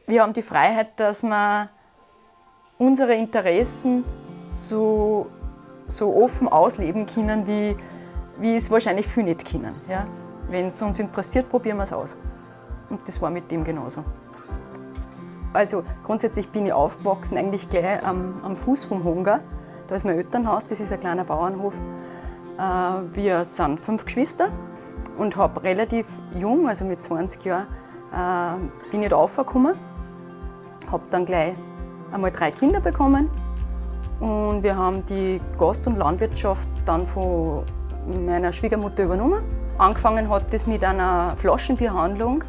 Wir haben die Freiheit, dass wir unsere Interessen so offen ausleben können, wie es wahrscheinlich viele nicht können. Ja? Wenn es uns interessiert, probieren wir es aus. Und das war mit dem genauso. Also grundsätzlich bin ich aufgewachsen, eigentlich gleich am Fuß vom Hunger. Da ist mein Elternhaus, das ist ein kleiner Bauernhof. Wir sind 5 Geschwister und habe relativ jung, also mit 20 Jahren, bin ich da raufgekommen. Habe dann gleich einmal 3 Kinder bekommen und wir haben die Gast- und Landwirtschaft dann von meiner Schwiegermutter übernommen. Angefangen hat das mit einer Flaschenbierhandlung.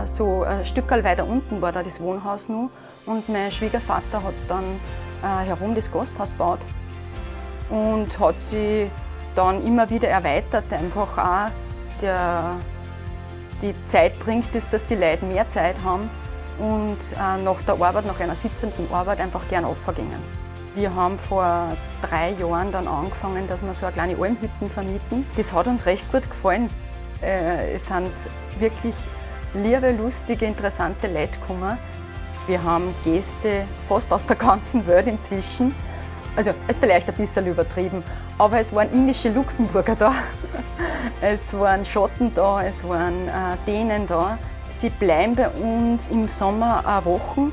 So ein Stückchen weiter unten war da das Wohnhaus noch und mein Schwiegervater hat dann herum das Gasthaus gebaut und hat sich dann immer wieder erweitert. Einfach auch die Zeit bringt es, dass die Leute mehr Zeit haben und nach der Arbeit, nach einer sitzenden Arbeit einfach gern aufgehen. Wir haben vor 3 Jahren dann angefangen, dass wir so eine kleine Almhütten vermieten. Das hat uns recht gut gefallen. Es sind wirklich liebe, lustige, interessante Leute gekommen. Wir haben Gäste fast aus der ganzen Welt inzwischen. Also, es ist vielleicht ein bisschen übertrieben, aber es waren indische Luxemburger da, es waren Schotten da, es waren Dänen da. Sie bleiben bei uns im Sommer eine Woche,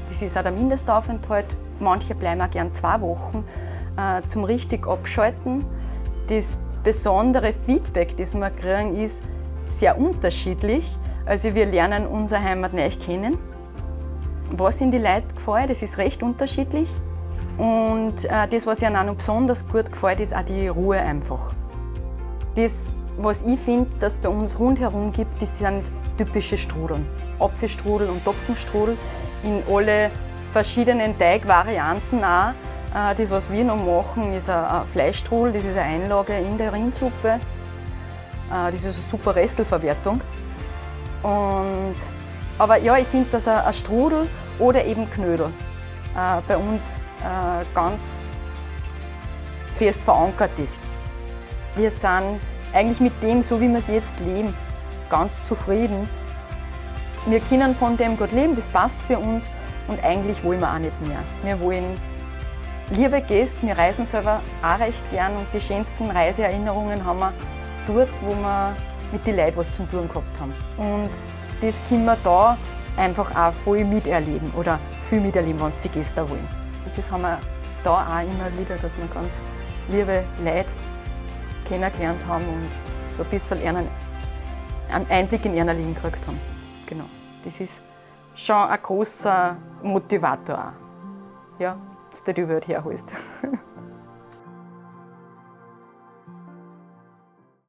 das ist auch der Mindestaufenthalt. Manche bleiben auch gern 2 Wochen zum richtig Abschalten. Das besondere Feedback, das wir kriegen, ist sehr unterschiedlich. Also wir lernen unsere Heimat neu kennen. Was ihnen die Leute gefällt, das ist recht unterschiedlich. Und das, was ihnen auch noch besonders gut gefällt, ist auch die Ruhe einfach. Das, was ich finde, dass es bei uns rundherum gibt, das sind typische Strudeln. Apfelstrudel und Topfenstrudel in alle verschiedenen Teigvarianten auch. Das, was wir noch machen, ist ein Fleischstrudel, das ist eine Einlage in der Rindsuppe. Das ist eine super Restelverwertung. Aber ja, ich finde, dass ein Strudel oder eben Knödel bei uns ganz fest verankert ist. Wir sind eigentlich mit dem, so wie wir es jetzt leben, ganz zufrieden. Wir können von dem gut leben, das passt für uns und eigentlich wollen wir auch nicht mehr. Wir wollen liebe Gäste, wir reisen selber auch recht gern und die schönsten Reiseerinnerungen haben wir dort, wo wir mit den Leuten was zum tun gehabt haben. Und das können wir da einfach auch voll miterleben oder viel miterleben, wenn es die Gäste auch wollen. Und das haben wir da auch immer wieder, dass wir ganz liebe Leute kennengelernt haben und so ein bisschen einen Einblick in ihr Leben gekriegt haben. Genau. Das ist schon ein großer Motivator auch. Ja, dass du die Welt herholst.